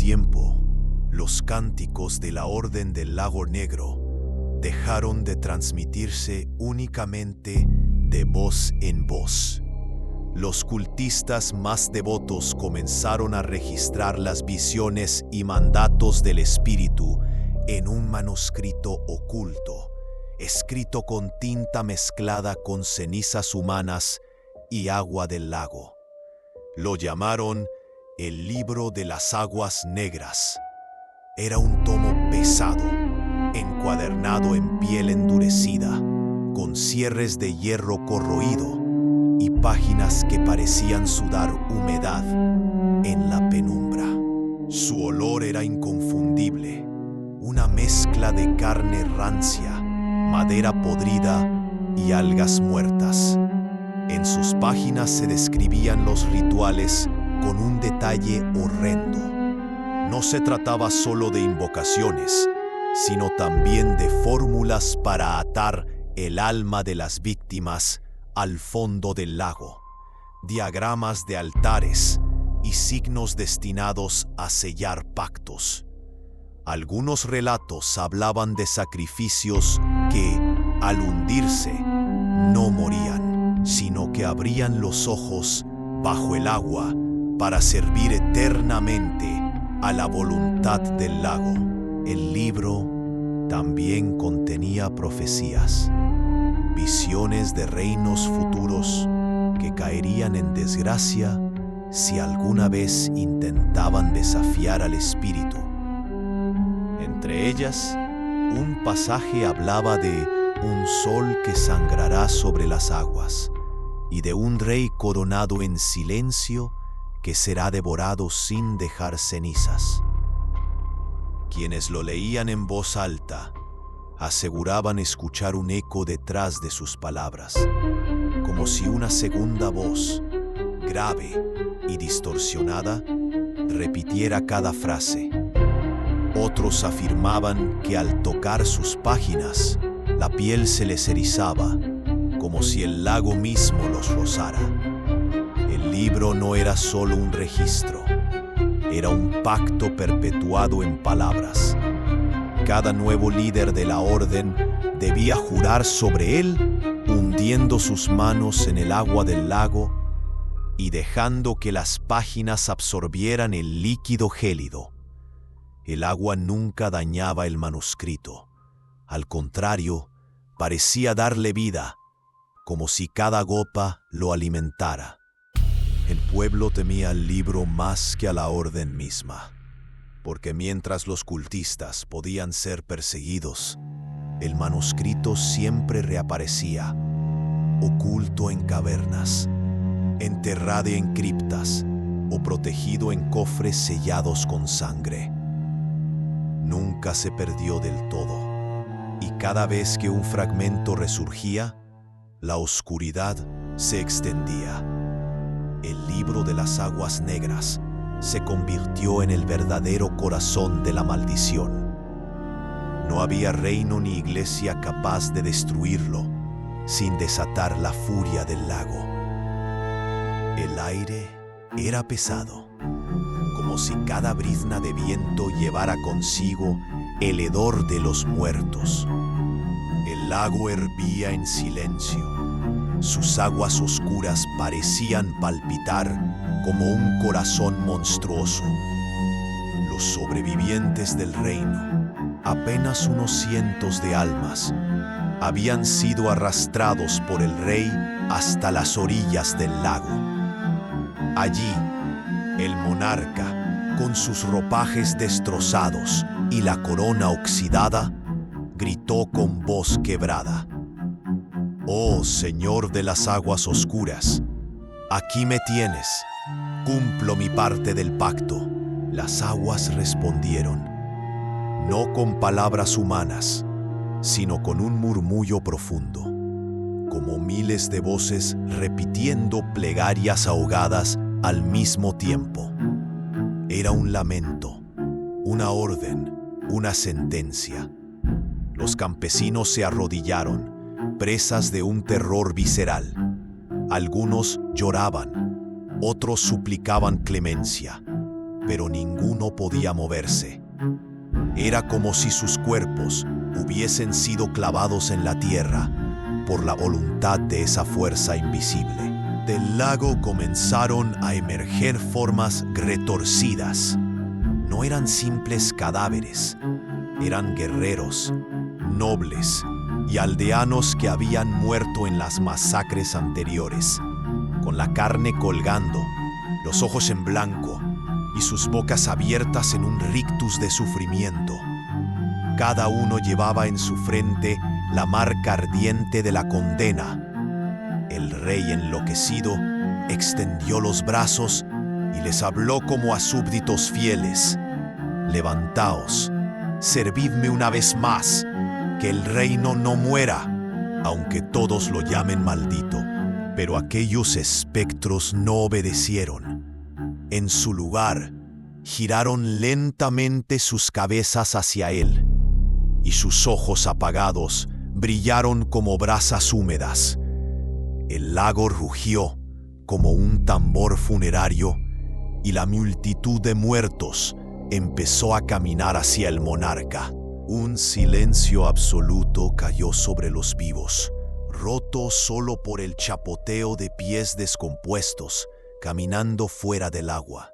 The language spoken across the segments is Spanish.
tiempo, los cánticos de la Orden del Lago Negro dejaron de transmitirse únicamente de voz en voz. Los cultistas más devotos comenzaron a registrar las visiones y mandatos del espíritu en un manuscrito oculto, escrito con tinta mezclada con cenizas humanas y agua del lago. Lo llamaron el Libro de las Aguas Negras. Era un tomo pesado, encuadernado en piel endurecida, con cierres de hierro corroído y páginas que parecían sudar humedad en la penumbra. Su olor era inconfundible, una mezcla de carne rancia, madera podrida y algas muertas. En sus páginas se describían los rituales con un detalle horrendo. No se trataba solo de invocaciones, sino también de fórmulas para atar el alma de las víctimas al fondo del lago, diagramas de altares y signos destinados a sellar pactos. Algunos relatos hablaban de sacrificios que, al hundirse, no morían, sino que abrían los ojos bajo el agua para servir eternamente a la voluntad del lago. El libro también contenía profecías, visiones de reinos futuros que caerían en desgracia si alguna vez intentaban desafiar al espíritu. Entre ellas, un pasaje hablaba de un sol que sangrará sobre las aguas y de un rey coronado en silencio que será devorado sin dejar cenizas. Quienes lo leían en voz alta aseguraban escuchar un eco detrás de sus palabras, como si una segunda voz, grave y distorsionada, repitiera cada frase. Otros afirmaban que al tocar sus páginas, la piel se les erizaba, como si el lago mismo los rozara. El libro no era solo un registro, era un pacto perpetuado en palabras. Cada nuevo líder de la orden debía jurar sobre él, hundiendo sus manos en el agua del lago y dejando que las páginas absorbieran el líquido gélido. El agua nunca dañaba el manuscrito. Al contrario, parecía darle vida, como si cada gota lo alimentara. El pueblo temía al libro más que a la orden misma, porque mientras los cultistas podían ser perseguidos, el manuscrito siempre reaparecía, oculto en cavernas, enterrado en criptas o protegido en cofres sellados con sangre. Nunca se perdió del todo, y cada vez que un fragmento resurgía, la oscuridad se extendía. El libro de las aguas negras se convirtió en el verdadero corazón de la maldición. No había reino ni iglesia capaz de destruirlo sin desatar la furia del lago. El aire era pesado, como si cada brizna de viento llevara consigo el hedor de los muertos. El lago hervía en silencio. Sus aguas oscuras parecían palpitar como un corazón monstruoso. Los sobrevivientes del reino, apenas unos cientos de almas, habían sido arrastrados por el rey hasta las orillas del lago. Allí, el monarca, con sus ropajes destrozados y la corona oxidada, gritó con voz quebrada: «Oh, Señor de las aguas oscuras, aquí me tienes, cumplo mi parte del pacto». Las aguas respondieron, no con palabras humanas, sino con un murmullo profundo, como miles de voces repitiendo plegarias ahogadas al mismo tiempo. Era un lamento, una orden, una sentencia. Los campesinos se arrodillaron, presas de un terror visceral. Algunos lloraban, otros suplicaban clemencia. pero ninguno podía moverse. Era como si sus cuerpos hubiesen sido clavados en la tierra por la voluntad de esa fuerza invisible. Del lago comenzaron a emerger formas retorcidas. No eran simples cadáveres, eran guerreros, nobles y aldeanos que habían muerto en las masacres anteriores, con la carne colgando, los ojos en blanco y sus bocas abiertas en un rictus de sufrimiento. Cada uno llevaba en su frente la marca ardiente de la condena. El rey enloquecido extendió los brazos y les habló como a súbditos fieles: «Levantaos, servidme una vez más, que el reino no muera, aunque todos lo llamen maldito». Pero aquellos espectros no obedecieron. En su lugar, giraron lentamente sus cabezas hacia él, y sus ojos apagados brillaron como brasas húmedas. El lago rugió como un tambor funerario, y la multitud de muertos empezó a caminar hacia el monarca. Un silencio absoluto cayó sobre los vivos, roto solo por el chapoteo de pies descompuestos caminando fuera del agua.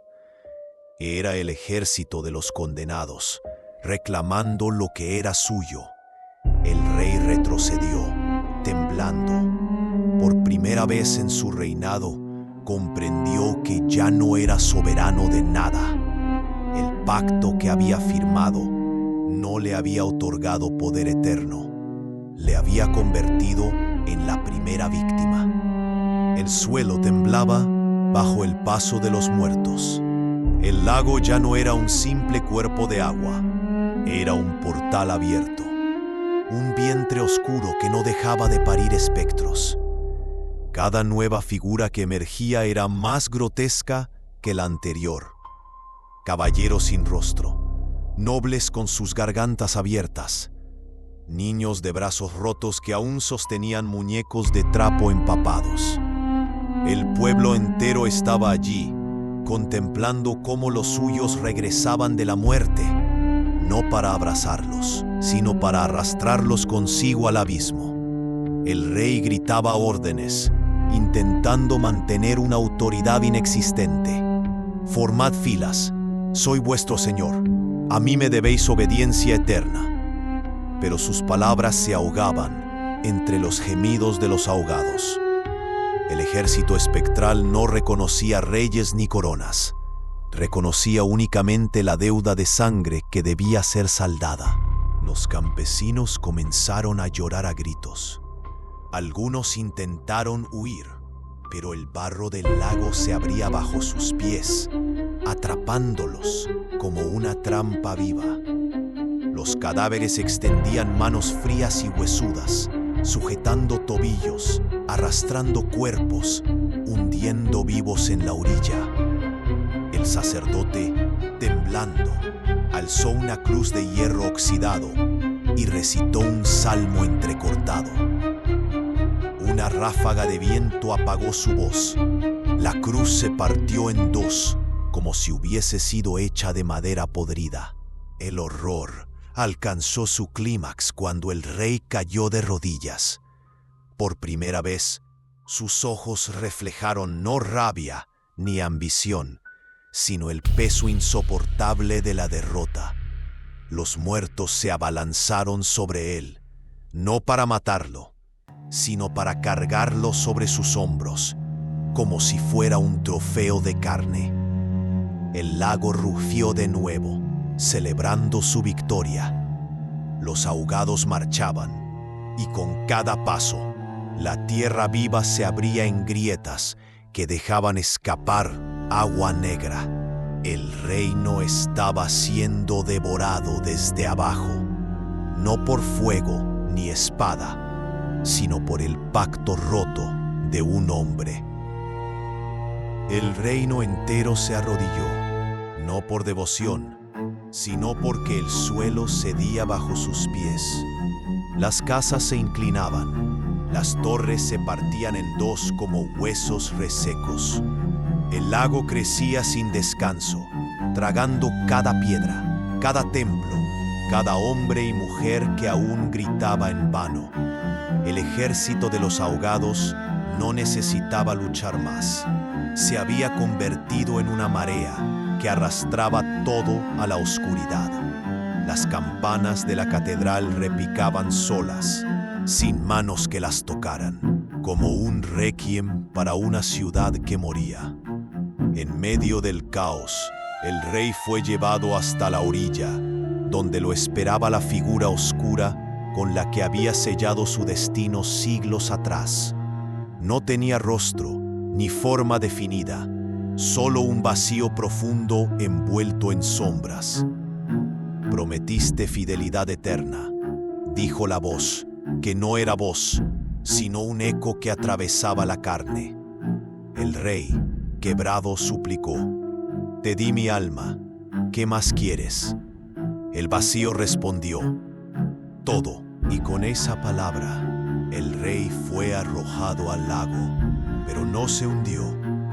Era el ejército de los condenados, reclamando lo que era suyo. El rey retrocedió, temblando. Por primera vez en su reinado, comprendió que ya no era soberano de nada. El pacto que había firmado no le había otorgado poder eterno. Le había convertido en la primera víctima. El suelo temblaba bajo el paso de los muertos. El lago ya no era un simple cuerpo de agua, era un portal abierto, un vientre oscuro que no dejaba de parir espectros. Cada nueva figura que emergía era más grotesca que la anterior. Caballeros sin rostro, nobles con sus gargantas abiertas, niños de brazos rotos que aún sostenían muñecos de trapo empapados. El pueblo entero estaba allí, contemplando cómo los suyos regresaban de la muerte, no para abrazarlos, sino para arrastrarlos consigo al abismo. El rey gritaba órdenes, intentando mantener una autoridad inexistente. «Formad filas, soy vuestro señor, a mí me debéis obediencia eterna». Pero sus palabras se ahogaban entre los gemidos de los ahogados. El ejército espectral no reconocía reyes ni coronas. Reconocía únicamente la deuda de sangre que debía ser saldada. Los campesinos comenzaron a llorar a gritos. Algunos intentaron huir, pero el barro del lago se abría bajo sus pies, atrapándolos como una trampa viva. Los cadáveres extendían manos frías y huesudas, sujetando tobillos, arrastrando cuerpos, hundiendo vivos en la orilla. El sacerdote, temblando, alzó una cruz de hierro oxidado y recitó un salmo entrecortado. Una ráfaga de viento apagó su voz. La cruz se partió en dos, como si hubiese sido hecha de madera podrida. El horror alcanzó su clímax cuando el rey cayó de rodillas. Por primera vez, sus ojos reflejaron no rabia ni ambición, sino el peso insoportable de la derrota. Los muertos se abalanzaron sobre él, no para matarlo, sino para cargarlo sobre sus hombros, como si fuera un trofeo de carne. El lago rugió de nuevo, celebrando su victoria. Los ahogados marchaban, y con cada paso, la tierra viva se abría en grietas que dejaban escapar agua negra. El reino estaba siendo devorado desde abajo, no por fuego ni espada, sino por el pacto roto de un hombre. El reino entero se arrodilló, no por devoción, sino porque el suelo cedía bajo sus pies. Las casas se inclinaban, las torres se partían en dos como huesos resecos. El lago crecía sin descanso, tragando cada piedra, cada templo, cada hombre y mujer que aún gritaba en vano. El ejército de los ahogados no necesitaba luchar más. Se había convertido en una marea que arrastraba todo a la oscuridad. Las campanas de la catedral repicaban solas, sin manos que las tocaran, como un requiem para una ciudad que moría. En medio del caos, el rey fue llevado hasta la orilla, donde lo esperaba la figura oscura con la que había sellado su destino siglos atrás. No tenía rostro ni forma definida, solo un vacío profundo envuelto en sombras. «Prometiste fidelidad eterna», dijo la voz, que no era voz, sino un eco que atravesaba la carne. El rey, quebrado, suplicó: «Te di mi alma, ¿qué más quieres?». El vacío respondió: «Todo». Y con esa palabra, el rey fue arrojado al lago, pero no se hundió,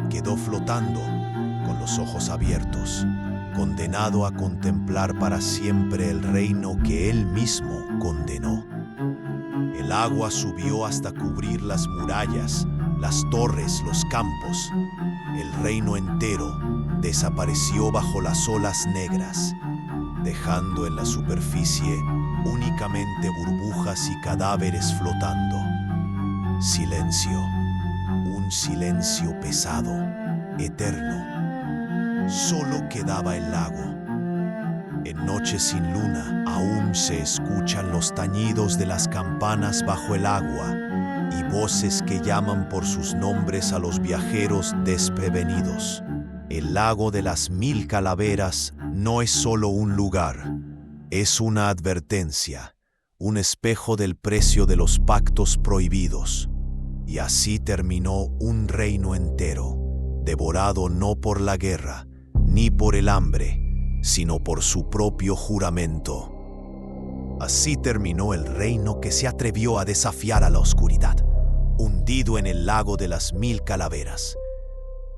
quedó flotando, con los ojos abiertos, condenado a contemplar para siempre el reino que él mismo condenó. El agua subió hasta cubrir las murallas, las torres, los campos. El reino entero desapareció bajo las olas negras, dejando en la superficie únicamente burbujas y cadáveres flotando. Silencio, un silencio pesado, eterno. Solo quedaba el lago. En noches sin luna aún se escuchan los tañidos de las campanas bajo el agua y voces que llaman por sus nombres a los viajeros desprevenidos. El lago de las 1000 calaveras no es solo un lugar, es una advertencia, un espejo del precio de los pactos prohibidos. Y así terminó un reino entero, devorado no por la guerra, ni por el hambre, sino por su propio juramento. Así terminó el reino que se atrevió a desafiar a la oscuridad, hundido en el lago de las 1000 calaveras.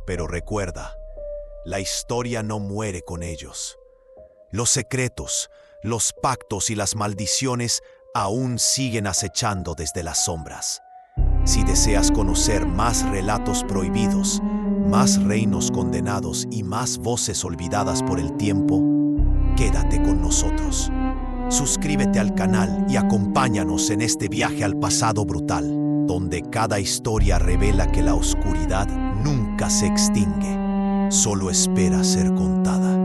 Pero recuerda, la historia no muere con ellos. Los secretos, los pactos y las maldiciones aún siguen acechando desde las sombras. Si deseas conocer más relatos prohibidos, más reinos condenados y más voces olvidadas por el tiempo, quédate con nosotros. Suscríbete al canal y acompáñanos en este viaje al pasado brutal, donde cada historia revela que la oscuridad nunca se extingue, solo espera ser contada.